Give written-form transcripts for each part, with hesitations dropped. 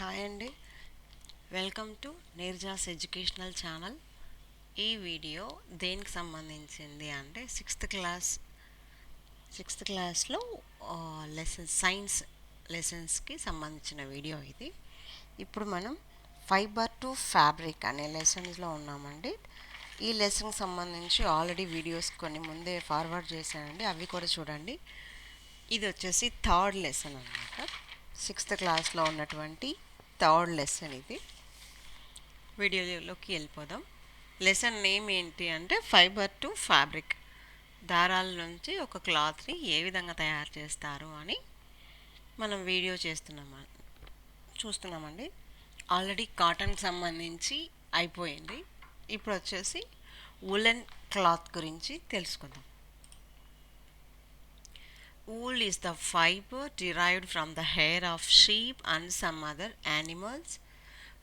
Hi అండి, welcome to నీర్జాస్ educational channel. ఈ video దేనికి సంబంధించింది అంటే సిక్స్త్ క్లాస్లో సైన్స్ లెసన్స్కి సంబంధించిన వీడియో ఇది. ఇప్పుడు మనం ఫైబర్ టు ఫ్యాబ్రిక్ అనే లెసన్స్లో ఉన్నామండి. ఈ లెసన్కి సంబంధించి ఆల్రెడీ వీడియోస్ కొన్ని ముందే ఫార్వర్డ్ చేశానండి, అవి కూడా చూడండి. ఇది వచ్చేసి థర్డ్ లెసన్ అన్నమాట. సిక్స్త్ క్లాస్లో ఉన్నటువంటి థర్డ్ లెసన్ ఇది. వీడియోలోకి వెళ్ళిపోదాం. లెసన్ నేమ్ ఏంటి అంటే ఫైబర్ టు ఫ్యాబ్రిక్. దారాల నుంచి ఒక క్లాత్ని ఏ విధంగా తయారు చేస్తారు అని మనం వీడియో చూస్తున్నామండి. ఆల్రెడీ కాటన్కి సంబంధించి అయిపోయింది. ఇప్పుడు వచ్చేసి ఉలెన్ క్లాత్ గురించి తెలుసుకుందాం. Wool is the fiber derived from the hair of sheep and some other animals.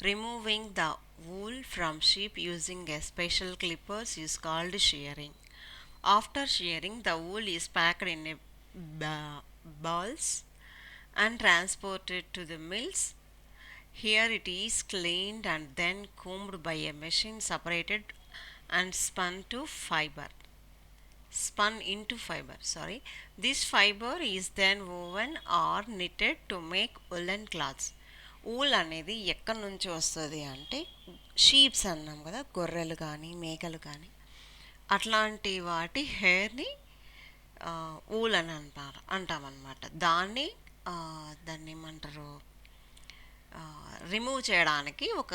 Removing the wool from sheep using a special clippers is called shearing. After shearing, the wool is packed in a balls and transported to the mills. Here it is cleaned and then combed by a machine, separated and spun into fiber. This fiber is then woven or knitted to make woolen cloths. Wool అనేది ఎక్కడి నుంచి వస్తుంది అంటే sheeps అన్నాం కదా, గొర్రెలు కానీ మేకలు కానీ అట్లాంటి వాటి హెయిర్ని ఊల్ అని అంటామన్నమాట. దాన్ని ఏమంటారు, రిమూవ్ చేయడానికి ఒక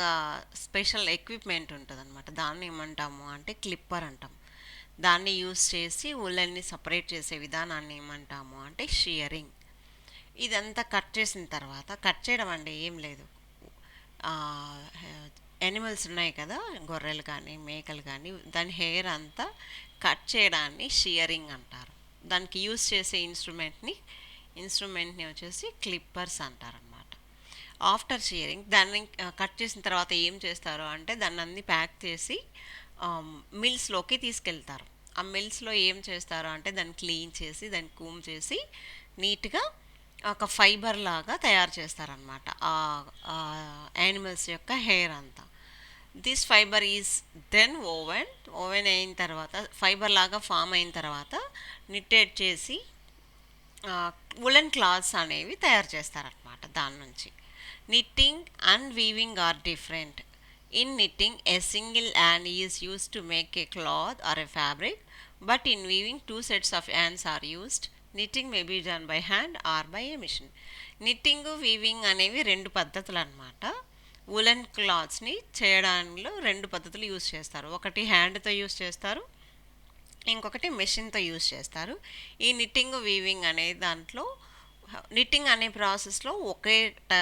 స్పెషల్ ఎక్విప్మెంట్ ఉంటుంది అనమాట. దాన్ని ఏమంటాము అంటే క్లిప్పర్ అంటాం. దాన్ని యూస్ చేసి ఉల్లెన్ని సపరేట్ చేసే విధానాన్ని ఏమంటాము అంటే షియరింగ్. ఇదంతా కట్ చేసిన తర్వాత, కట్ చేయడం అంటే ఏం లేదు, యానిమల్స్ ఉన్నాయి కదా, గొర్రెలు కానీ మేకలు కానీ, దాని హెయిర్ అంతా కట్ చేయడాన్ని షియరింగ్ అంటారు. దానికి యూస్ చేసే ఇన్స్ట్రుమెంట్ని వచ్చేసి క్లిప్పర్స్ అంటారు అనమాట. ఆఫ్టర్ షియరింగ్ దాన్ని కట్ చేసిన తర్వాత ఏం చేస్తారు అంటే దాన్ని అన్ని ప్యాక్ చేసి మిల్స్లోకి తీసుకెళ్తారు. ఆ మిల్స్లో ఏం చేస్తారు అంటే దాన్ని క్లీన్ చేసి, దాన్ని కూమ్ చేసి నీట్గా ఒక ఫైబర్ లాగా తయారు చేస్తారనమాట యానిమల్స్ యొక్క హెయిర్ అంతా. This fibre is then woven అయిన తర్వాత, ఫైబర్ లాగా ఫామ్ అయిన తర్వాత నిట్టెడ్ చేసి వులెన్ క్లాత్స్ అనేవి తయారు చేస్తారనమాట. దాని నుంచి knitting and weaving are different. In knitting, a single yarn is used to make a cloth or a fabric, but in weaving, two sets of yarns are used. Knitting may be done by hand or by a machine. Knitting, weaving అనేవి రెండు పద్ధతులు అనమాట. Woollen క్లాత్స్ని చేయడంలో రెండు పద్ధతులు use చేస్తారు. ఒకటి హ్యాండ్తో యూస్ చేస్తారు, ఇంకొకటి మెషిన్తో యూస్ చేస్తారు. ఈ నిట్టింగ్ వీవింగ్ అనే దాంట్లో, నిట్టింగ్ అనే ప్రాసెస్లో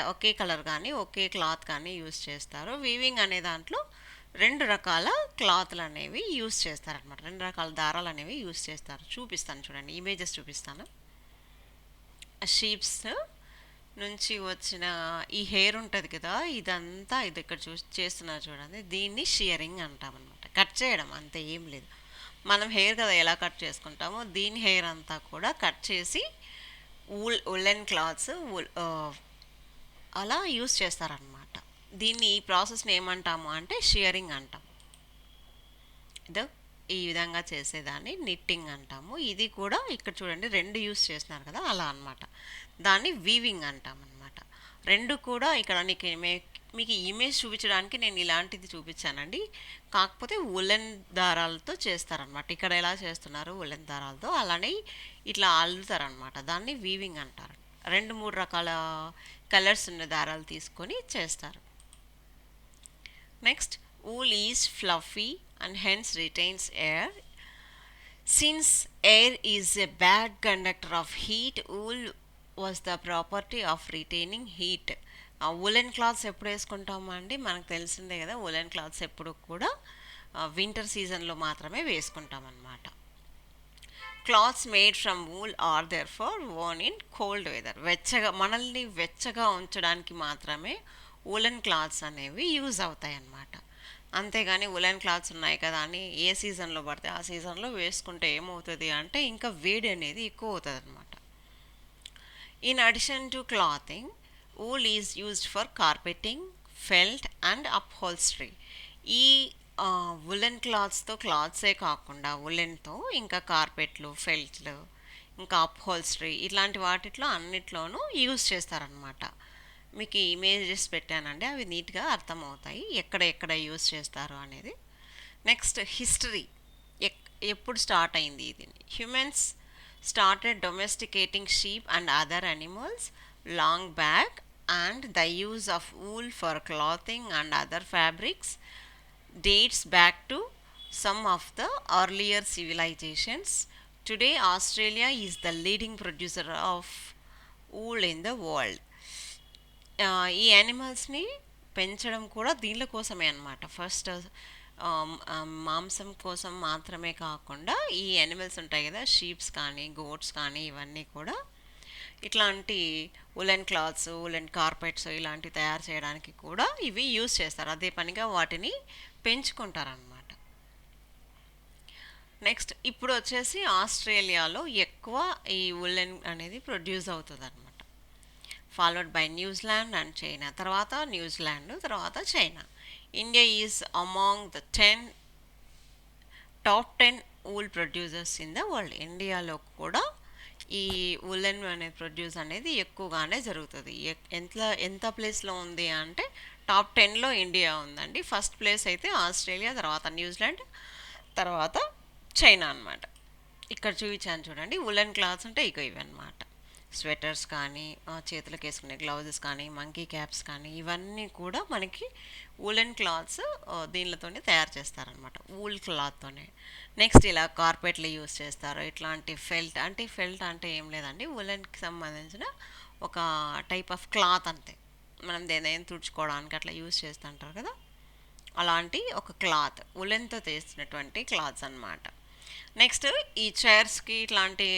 ఒకే కలర్ కానీ ఒకే క్లాత్ కానీ యూస్ చేస్తారు. వీవింగ్ అనే దాంట్లో రెండు రకాల క్లాత్లు అనేవి యూస్ చేస్తారనమాట. రెండు రకాల దారాలు అనేవి యూస్ చేస్తారు. చూపిస్తాను చూడండి, ఇమేజెస్ చూపిస్తాను. షీప్స్ నుంచి వచ్చిన ఈ హెయిర్ ఉంటుంది కదా, ఇదంతా ఇది ఇక్కడ చేస్తున్నారు చూడండి, దీన్ని షియరింగ్ అంటామన్నమాట. కట్ చేయడం అంతే, ఏం లేదు. మనం హెయిర్ కదా ఎలా కట్ చేసుకుంటామో, దీని హెయిర్ అంతా కూడా కట్ చేసి ఉలెన్ క్లాత్స్ అలా యూస్ చేస్తారనమాట. దీన్ని, ఈ ప్రాసెస్ని ఏమంటాము అంటే షియరింగ్ అంటాం. ఈ విధంగా చేసేదాన్ని నిట్టింగ్ అంటాము. ఇది కూడా ఇక్కడ చూడండి రెండు యూస్ చేస్తున్నారు కదా, అలా అనమాట. దాన్ని వీవింగ్ అంటాం అనమాట. రెండు కూడా ఇక్కడ మీకు ఇమేజ్ చూపించడానికి నేను ఇలాంటిది చూపించానండి. కాకపోతే ఉలెన్ దారాలతో చేస్తారనమాట. ఇక్కడ ఎలా చేస్తున్నారు ఉలెన్ దారాలతో, అలానే ఇట్లా అల్లుతారనమాట. దాన్ని వీవింగ్ అంటారు. 2-3 రకాల కలర్స్ ఉన్న దారాలు తీసుకొని చేస్తారు. Next, wool is fluffy and hence retains air. Since air is a bad conductor of heat, wool was the property of retaining heat. Woollen clothes ఎప్పుడు వేసుకుంటాము అండి, మనకు తెలిసిందే కదా. ఉలెన్ క్లాత్స్ ఎప్పుడు కూడా వింటర్ సీజన్లో మాత్రమే వేసుకుంటాం అన్నమాట. Clothes made from wool are there for worn in cold weather. మనల్ని వెచ్చగా ఉంచడానికి మాత్రమే ఉలెన్ క్లాత్స్ అనేవి యూజ్ అవుతాయి అన్నమాట. అంతేగాని ఉలెన్ క్లాత్స్ ఉన్నాయి కదా అని ఏ సీజన్లో పడితే ఆ సీజన్లో వేసుకుంటే ఏమవుతుంది అంటే ఇంకా వేడి అనేది ఎక్కువ అవుతుంది అనమాట. In addition to clothing, Wool is used for carpeting, felt and upholstery. ఈ ఉలెన్ క్లాత్స్తో క్లాత్సే కాకుండా ఉలెన్తో ఇంకా కార్పెట్లు, ఫెల్ట్లు, ఇంకా అప్హోల్స్ట్రీ ఇట్లాంటి వాటిట్లో అన్నిట్లోనూ యూజ్ చేస్తారనమాట. మీకు ఇమేజెస్ పెట్టానండి, అవి నీట్గా అర్థమవుతాయి ఎక్కడ ఎక్కడ యూజ్ చేస్తారు అనేది. Next history. ఎప్పుడు స్టార్ట్ అయింది ఇది? Humans started domesticating sheep and other animals long back, and the use of wool for clothing and other fabrics dates back to some of the earlier civilizations. Today Australia is the leading producer of wool in the world. ఈ యానిమల్స్ని పెంచడం కూడా దీనిల కోసమే అనమాట. First మాంసం కోసం మాత్రమే కాకుండా ఈ యానిమల్స్ ఉంటాయి కదా, షీప్స్ కానీ గోట్స్ కానీ ఇవన్నీ కూడా ఇట్లాంటి ఉలెన్ క్లాత్స్, ఉలెన్ కార్పెట్స్ ఇలాంటివి తయారు చేయడానికి కూడా ఇవి యూజ్ చేస్తారు. అదే పనిగా వాటిని పెంచుకుంటారనమాట. నెక్స్ట్ ఇప్పుడు వచ్చేసి ఆస్ట్రేలియాలో ఎక్కువ ఈ ఉలెన్ అనేది ప్రొడ్యూస్ అవుతుంది అనమాట. Followed by New Zealand and China. తర్వాత న్యూజిలాండ్, తర్వాత China. India is among the top 10 wool producers in the world. ఇండియాలో కూడా ఈ ఉలెన్ అనే ప్రొడ్యూస్ అనేది ఎక్కువగానే జరుగుతుంది. ఎంత ప్లేస్లో ఉంది అంటే టాప్ 10లో ఇండియా ఉందండి. ఫస్ట్ ప్లేస్ అయితే ఆస్ట్రేలియా, తర్వాత న్యూజిలాండ్, తర్వాత చైనా అనమాట. ఇక్కడ చూపించాను చూడండి, ఉలెన్ క్లాత్స్ అంటే ఇక ఇవి అనమాట. స్వెటర్స్ కానీ, చేతులకు వేసుకునే గ్లౌజెస్ కానీ, మంకీ క్యాప్స్ కానీ ఇవన్నీ కూడా మనకి వూలెన్ క్లాత్స్ దీనితోనే తయారు చేస్తారనమాట, వూల్ క్లాత్తోనే. నెక్స్ట్ ఇలా కార్పెట్లు యూస్ చేస్తారు. ఇట్లాంటి ఫెల్ట్ అంటే ఏం లేదండి, ఉలెన్కి సంబంధించిన ఒక టైప్ ఆఫ్ క్లాత్ అంతే. మనం దేనైనా తుడుచుకోవడానికి అట్లా యూస్ చేస్తుంటారు కదా, అలాంటి ఒక క్లాత్, ఉలెన్తో చేసినటువంటి క్లాత్స్ అనమాట. నెక్స్ట్ ఈ చైర్స్కి ఇట్లాంటి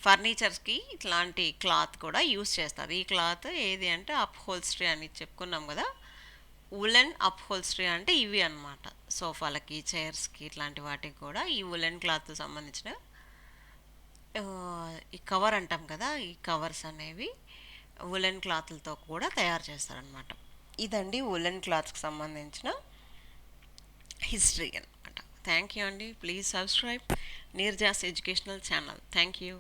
ఫర్నిచర్స్కి ఇట్లాంటి క్లాత్ కూడా యూస్ చేస్తారు. ఈ క్లాత్ ఏది అంటే అప్హోల్స్ట్రీ అని చెప్పుకున్నాం కదా, ఉలెన్ అప్హోల్స్ట్రీ అంటే ఇవి అనమాట. సోఫాలకి, చైర్స్కి ఇట్లాంటి వాటికి కూడా ఈ ఉలెన్ క్లాత్ సంబంధించిన ఈ కవర్ అంటాం కదా, ఈ కవర్స్ అనేవి ఉలెన్ క్లాత్లతో కూడా తయారు చేస్తారనమాట. ఇదండి ఉలెన్ క్లాత్స్కి సంబంధించిన హిస్టరీ అనమాట. థ్యాంక్ యూ అండి. Please subscribe Neerja's educational channel. Thank you.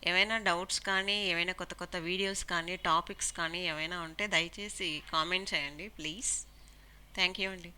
ఏవైనా డౌట్స్ కానీ, ఏవైనా కొత్త కొత్త వీడియోస్ కానీ, టాపిక్స్ కానీ ఏమైనా ఉంటే దయచేసి కామెంట్ చేయండి ప్లీజ్. థ్యాంక్ యూ అండి.